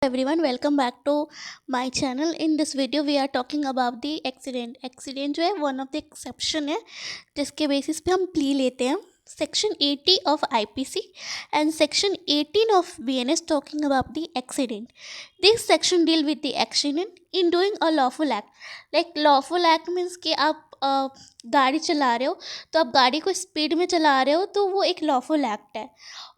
Everyone, welcome back to my channel. In this video we are talking about the accident जो है one of the exception है जिसके basis पे हम plea लेते हैं. Section 80 of IPC and section 18 of BNS talking about the accident. This section deal with the accident in doing a lawful act. Like lawful act means कि आप गाड़ी चला रहे हो, तो आप गाड़ी को स्पीड में चला रहे हो तो वो एक लॉफुल एक्ट है.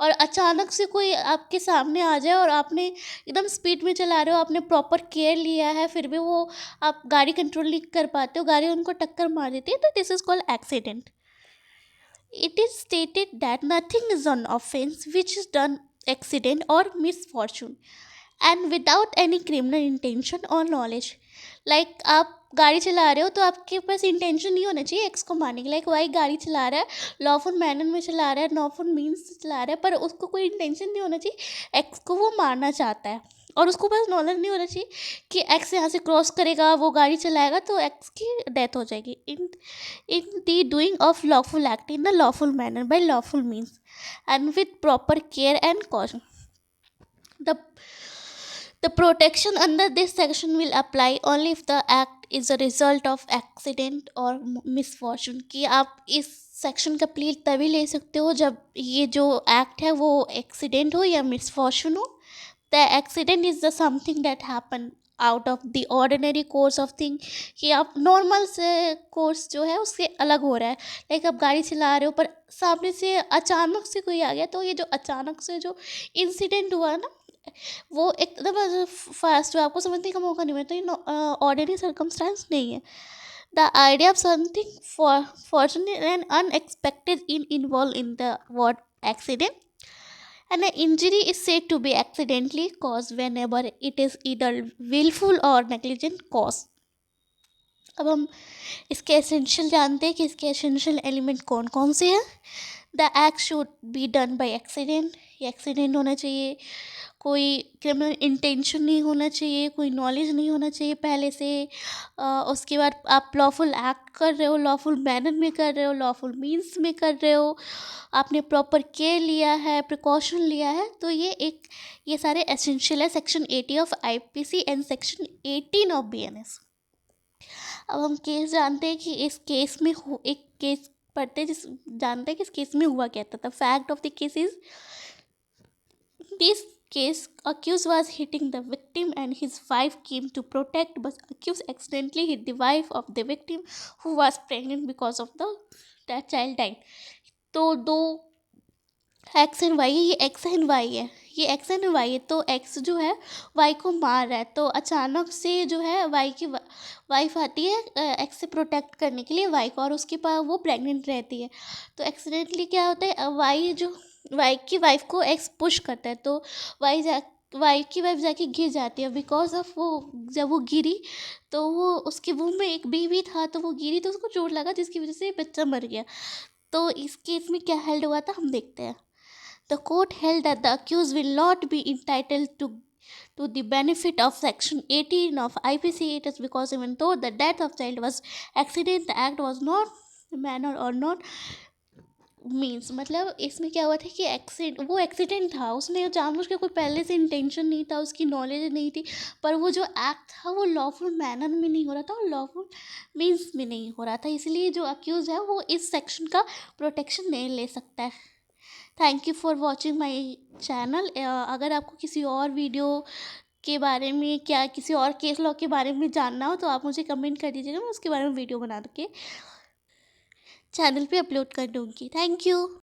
और अचानक से कोई आपके सामने आ जाए और आपने एकदम स्पीड में चला रहे हो, आपने प्रॉपर केयर लिया है, फिर भी वो आप गाड़ी कंट्रोल नहीं कर पाते हो, गाड़ी उनको टक्कर मार देती है, तो this is called accident. It is stated that nothing is an offence which is done accident or misfortune and without any criminal intention or knowledge. Like आप गाड़ी चला रहे हो तो आपके पास इंटेंशन नहीं होना चाहिए एक्स को मारने की. लाइक वाई गाड़ी चला रहा है, लॉफुल मैनर में चला रहा है, लॉफुल मीन्स से चला रहा है, पर उसको कोई इंटेंशन नहीं होना चाहिए एक्स को वो मारना चाहता है. और उसको बस नॉलेज नहीं होना चाहिए कि एक्स यहाँ से क्रॉस करेगा, वो गाड़ी चलाएगा तो एक्स की डेथ हो जाएगी. In the doing of lawful act in the lawful manner by lawful means and with proper care and caution. The The protection under this section will apply only if the act is a result of accident or misfortune. कि आप इस section का plea तभी ले सकते हो जब ये जो एक्ट है वो एक्सीडेंट हो या मिसफॉर्चून हो. The accident is the something that happen out of the ordinary course of thing. कि आप नॉर्मल से कोर्स जो है उससे अलग हो रहा है. लाइक आप गाड़ी चला रहे हो पर सामने से अचानक से कोई आ गया, तो ये जो अचानक से जो इंसिडेंट हुआ ना वो एकदम फास्ट हुआ, आपको समझने का मौका नहीं मिलता. ये ऑर्डिनरी सर्कमस्टांस नहीं है. The idea of something fortunate and unexpected involve in the word accident. And an injury is said to be accidentally caused whenever it is either willful or negligent cause. अब हम इसके essential जानते हैं कि इसके essential element कौन कौन से हैं. The act should be done by accident. ये एक्सीडेंट होना चाहिए, कोई क्रिमिनल इंटेंशन नहीं होना चाहिए, कोई नॉलेज नहीं होना चाहिए पहले से. उसके बाद आप लॉफुल एक्ट कर रहे हो, लॉफुल मैनर में कर रहे हो, लॉफुल मीन्स में कर रहे हो, आपने प्रॉपर केयर लिया है, प्रिकॉशन लिया है, तो ये सारे एसेंशियल है section 80 of IPC and section 18 of BNS. अब हम केस जानते हैं कि इस केस में एक केस पढ़ते हैं जिस जानते हैं कि इस केस में हुआ क्या था. Fact of the case is this case, accused was hitting the victim and his wife came to protect, but accused accidentally hit the wife of the victim who was pregnant because of that child died. तो दो x and Y है, ये x and Y है, ये x and Y है. तो x जो है वाई को मार रहा है, तो अचानक से जो है वाई की वाइफ आती है एक्स से प्रोटेक्ट करने के लिए वाई को, और उसके पास वो प्रेग्नेंट रहती है. तो एक्सीडेंटली क्या होता है, वाई की वाइफ को एक्स पुश करता है, तो वाई की वाइफ जाके गिर जाती है. बिकॉज ऑफ वो जब वो गिरी तो वो उसके वूम में एक बेबी था, तो वो गिरी तो उसको चोट लगा जिसकी वजह से बच्चा मर गया. तो इस केस में क्या हेल्ड हुआ था हम देखते हैं. The court held that the accused will not be entitled to the benefit of Section 18 of IPC. It is because even though the death of child was accident, the act was not manner or not means. मतलब इसमें क्या हुआ था कि वो accident था, उसमें जानबूझ के कोई पहले से इंटेंशन नहीं था, उसकी नॉलेज नहीं थी, पर वो जो एक्ट था वो लॉफुल मैनर में नहीं हो रहा था और लॉफुल मीन्स में नहीं हो रहा था. इसलिए जो अक्यूज़ है वो इस सेक्शन का प्रोटेक्शन नहीं ले सकता है. Thank you for watching my channel. अगर आपको किसी और वीडियो के बारे में क्या किसी और केस लॉ के बारे में जानना हो तो आप मुझे कमेंट कर दीजिएगा, मैं उसके बारे में वीडियो बना के चैनल पे अपलोड कर दूँगी. Thank you.